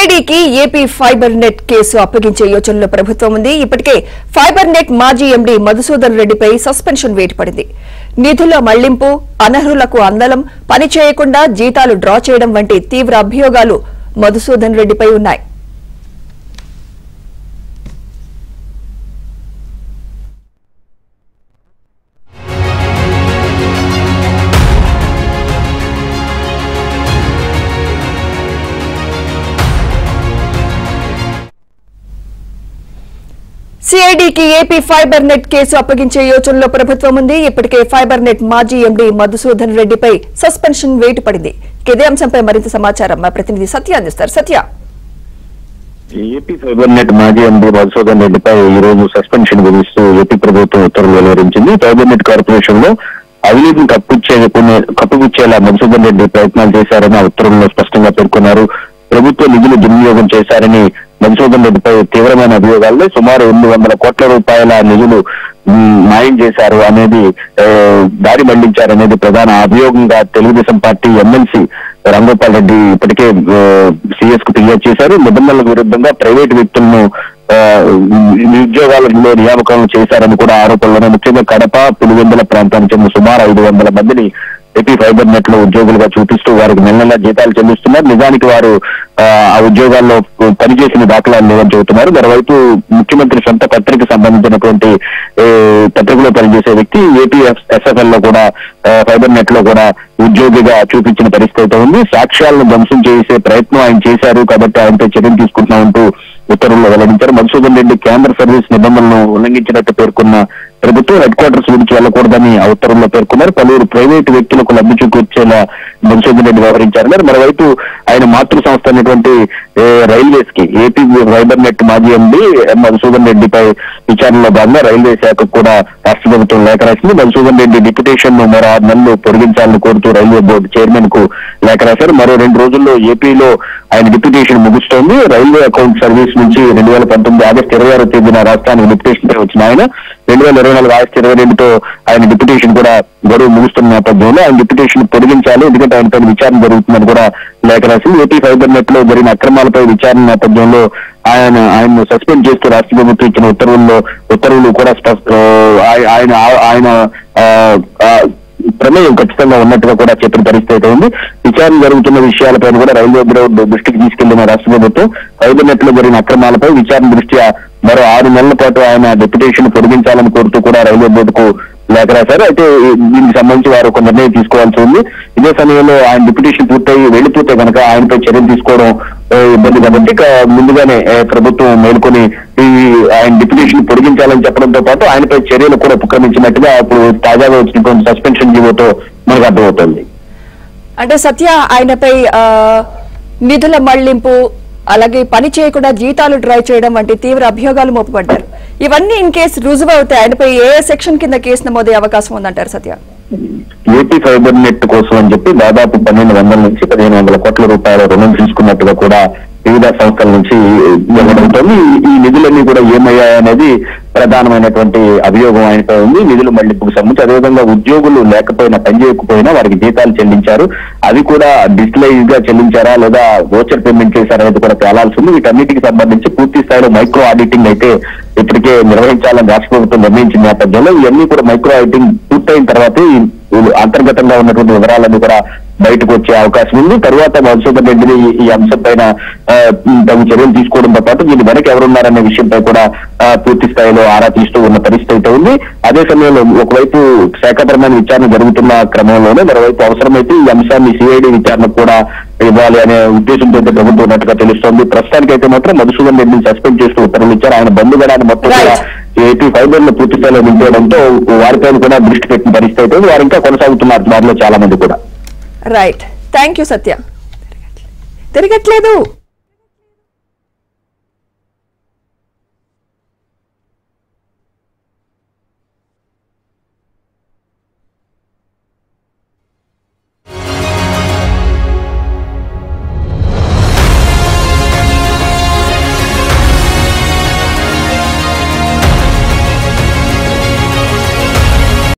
సిఐడికి AP fibre net case అప్పగించే యోచనలో ప్రభుత్వం ఉంది. ఇప్పటికే ఫైబర్ నెట్ మాజీ ఎండీ మధుసూదన్ రెడ్డిపై సస్పెన్షన్ వేటు పడింది. నిధుల మళ్లింపు, అనర్హులకు అందలం, పని చేయకుండా జీతాలు డ్రా చేయడం వంటి తీవ్ర అభియోగాలు మధుసూదన్ రెడ్డిపై ఉన్నాయి. సిఐడికి ఏపీ ఫైబర్ నెట్ కేసు అప్పగించే యోచనలో ప్రభుత్వం ఉంది. ఇప్పటికే ఫైబర్ నెట్ మాజీ ఎండీ మధుసూదన్ రెడ్డిపై సస్పెన్షన్ వేటు పడింది. ఇదే అంశంపై మరింత సమాచారం మా ప్రతినిధి సత్య అందిస్తారు. సత్య, ఏపీ ఫైబర్ నెట్ మాజీ ఎండీ మధుసూదన్ రెడ్డిపై ఈ రోజు సస్పెన్షన్ విధిస్తూ ఏపీ ప్రభుత్వం ఉత్తర్వులు వెలువరించింది. ఫైబర్ నెట్ కార్పొరేషన్ లో అవినీతిని కప్పుపుచ్చేలా మధుసూదన్ రెడ్డి ప్రయత్నాలు చేశారని ఆ ఉత్తర్వుల్లో స్పష్టంగా పేర్కొన్నారు. ప్రభుత్వ నిధులు దుర్వినియోగం చేశారని మధుసూదన్ రెడ్డిపై తీవ్రమైన అభియోగాల్లో సుమారు 800 కోట్ల రూపాయల నిధులు మాయం చేశారు అనేది, దారి మళ్లించారనేది ప్రధాన అభియోగంగా తెలుగుదేశం పార్టీ ఎమ్మెల్సీ రాంగోపాల్ రెడ్డి ఇప్పటికే సిఎస్ కు ఫిర్యాదు చేశారు. నిబంధనలకు విరుద్ధంగా ప్రైవేటు వ్యక్తులను ఉద్యోగాలలో నియామకాలను చేశారని కూడా ఆరోపణలు. ముఖ్యంగా కడప, పులివెందుల ప్రాంతానికి చెందిన సుమారు 500 మందిని ఏపీ ఫైబర్ నెట్ లో ఉద్యోగులుగా చూపిస్తూ వారికి నెల జీతాలు చెల్లిస్తున్నారు. నిజానికి వారు ఆ ఉద్యోగాల్లో పనిచేసిన దాఖలాలు లేవని చెబుతున్నారు. మరోవైపు ముఖ్యమంత్రి సొంత పత్రిక సంబంధించినటువంటి పత్రికలో పనిచేసే వ్యక్తి ఏపీ ఎస్ఎఫ్ఎల్ లో కూడా ఫైబర్ నెట్ లో కూడా ఉద్యోగిగా చూపించిన పరిస్థితి ఉంది. సాక్ష్యాలను ధ్వంసం చేసే ప్రయత్నం ఆయన చేశారు కాబట్టి ఆయనపై చర్యలు తీసుకుంటున్నామంటూ ఉత్తర్వుల్లో వెల్లడించారు. మధుసూదన్ రెడ్డి కేంద్ర సర్వీస్ నిబంధనలను ఉల్లంఘించినట్టు పేర్కొన్న ప్రభుత్వం హెడ్ క్వార్టర్స్ గురించి వెళ్లకూడదని ఆ ఉత్తర్వుల్లో పేర్కొన్నారు. పలువురు ప్రైవేటు వ్యక్తులకు లబ్ధి చూకూర్చేలా మధుసూదన్ రెడ్డి వ్యవహరించారన్నారు. మరోవైపు ఆయన మాతృ సంస్థ అయినటువంటి రైల్వేస్ కి ఏపీ ఫైబర్ నెట్ మాజీ ఎండీ మధుసూదన్ రెడ్డిపై విచారణలో భాగంగా రైల్వే శాఖకు కూడా రాష్ట్ర ప్రభుత్వం లేఖ రాసింది. మధుసూదన్ రెడ్డి డిప్యుటేషన్ ను మరో 6 నెలలు పొడిగించాలని కోరుతూ రైల్వే బోర్డు చైర్మన్ కు లేఖ రాశారు. మరో 2 రోజుల్లో ఏపీలో ఆయన డిప్యుటేషన్ ముగుస్తోంది. రైల్వే అకౌంట్ సర్వీస్ నుంచి 2019 ఆగస్టు 26వ తేదీన రాష్ట్రానికి డిప్యుటేషన్ పై వచ్చిన ఆయన 2024 ఆగస్టు 22తో ఆయన డిప్యుటేషన్ కూడా గడువు ముగుస్తున్న నేపథ్యంలో ఆయన డిప్యుటేషన్ పొడిగించాలి, ఎందుకంటే ఆయనపై విచారణ జరుగుతుందని కూడా లేఖ రాసింది. ఏపీ ఫైబర్ నెట్ లో జరిగిన అక్రమాలపై విచారణ నేపథ్యంలో ఆయన్ను సస్పెండ్ చేస్తూ రాష్ట్ర ప్రభుత్వం ఇచ్చిన ఉత్తర్వులు కూడా ఆయన ప్రమేయం ఖచ్చితంగా ఉన్నట్టుగా కూడా చెప్పిన పరిస్థితి ఉంది. విచారణ జరుగుతున్న విషయాలపై కూడా రైల్వే బోర్డు దృష్టికి తీసుకెళ్లిన రాష్ట్ర ప్రభుత్వం ఫైబర్ నెట్ లో జరిగిన అక్రమాలపై విచారణ దృష్ట్యా మరో 6 నెలల పాటు ఆయన డిప్యుటేషన్ పొడిగించాలని కోరుతూ కూడా రైల్వే బోర్డుకు లేఖ రాశారు. అయితే దీనికి సంబంధించి వారు ఒక నిర్ణయం తీసుకోవాల్సి ఉంది. ఇదే సమయంలో ఆయన డిప్యుటేషన్ వెళ్లిపోతే కనుక ఆయనపై చర్యలు తీసుకోవడం ఇబ్బంది కాబట్టి ముందుగానే ప్రభుత్వం మేల్కొని ఆయన డిప్యుటేషన్ పొడిగించాలని చెప్పడంతో పాటు ఆయనపై చర్యలు కూడా ఉపక్రమించినట్టుగా ఇప్పుడు తాజాగా వచ్చినటువంటి సస్పెన్షన్ జీవోతో మనకు అర్థమవుతుంది. అంటే సత్య, ఆయనపై నిధుల మళ్లింపు, అలాగే పని చేయకుండా జీతాలు డ్రా చేయడం వంటి తీవ్ర అభియోగాలు మోపబడ్డారు. ఇవన్నీ ఇన్ కేసు రుజువు అవుతాయి, ఆయనపై ఏ సెక్షన్ కింద కేసు నమోదయ్యే అవకాశం ఉందంటారు సత్య? ఏపీ ఫైబర్ నెట్ కోసం అని చెప్పి దాదాపు 1200 నుంచి 1500 కోట్ల రూపాయల రుణం తీసుకున్నట్టుగా కూడా వివిధ సంస్థల నుంచి వెల్లడవుతోంది. ఈ నిధులన్నీ కూడా ఏమయ్యాయనేది ప్రధానమైనటువంటి అభియోగం ఆయనపై ఉంది. నిధులు మళ్లింపుకు సంబంధించి అదేవిధంగా ఉద్యోగులు లేకపోయినా, పనిచేయకపోయినా వారికి జీతాలు చెల్లించారు, అవి కూడా డిజిటలైజ్ గా చెల్లించారా లేదా వోచర్ పేమెంట్ చేశారా అనేది కూడా తేలాల్సి ఉంది. వీటన్నిటికి సంబంధించి పూర్తి స్థాయిలో మైక్రో ఆడిటింగ్ అయితే ఇప్పటికే నిర్వహించాలని రాష్ట్ర ప్రభుత్వం నిర్ణయించిన నేపథ్యంలో ఇవన్నీ కూడా మైక్రో ఆడిటింగ్ పూర్తయిన తర్వాతే అంతర్గతంగా ఉన్నటువంటి వివరాలన్నీ కూడా బయటకు వచ్చే అవకాశం ఉంది. తరువాత మధుసూదన్ రెడ్డిని ఈ అంశం పైన తగు చర్యలు తీసుకోవడంతో పాటు దీని వెనక ఎవరున్నారనే విషయంపై కూడా పూర్తి స్థాయిలో ఆరా తీస్తూ ఉన్న పరిస్థితి అయితే ఉంది. అదే సమయంలో ఒకవైపు శాఖపరమైన విచారణ జరుగుతున్న క్రమంలోనే మరోవైపు అవసరమైతే ఈ అంశాన్ని సిఐడి విచారణకు కూడా ఇవ్వాలి అనే ఉద్దేశంతో ప్రభుత్వం ఉన్నట్టుగా తెలుస్తోంది. ప్రస్తుతానికైతే మాత్రం మధుసూదన్ రెడ్డిని సస్పెండ్ చేస్తూ ఉత్తర్వులు ఇచ్చారు. ఆయన బంధుగడాన్ని మొత్తం కూడా ఏపీ ఫైబర్ లో పూర్తి స్థాయిలో నింపేయడంతో వారిపైన కూడా దృష్టి పెట్టిన పరిస్థితి అయితే వారు ఇంకా కొనసాగుతున్నారు వారిలో చాలా మంది కూడా. Right, thank you Satya. తిరగట్లేదు.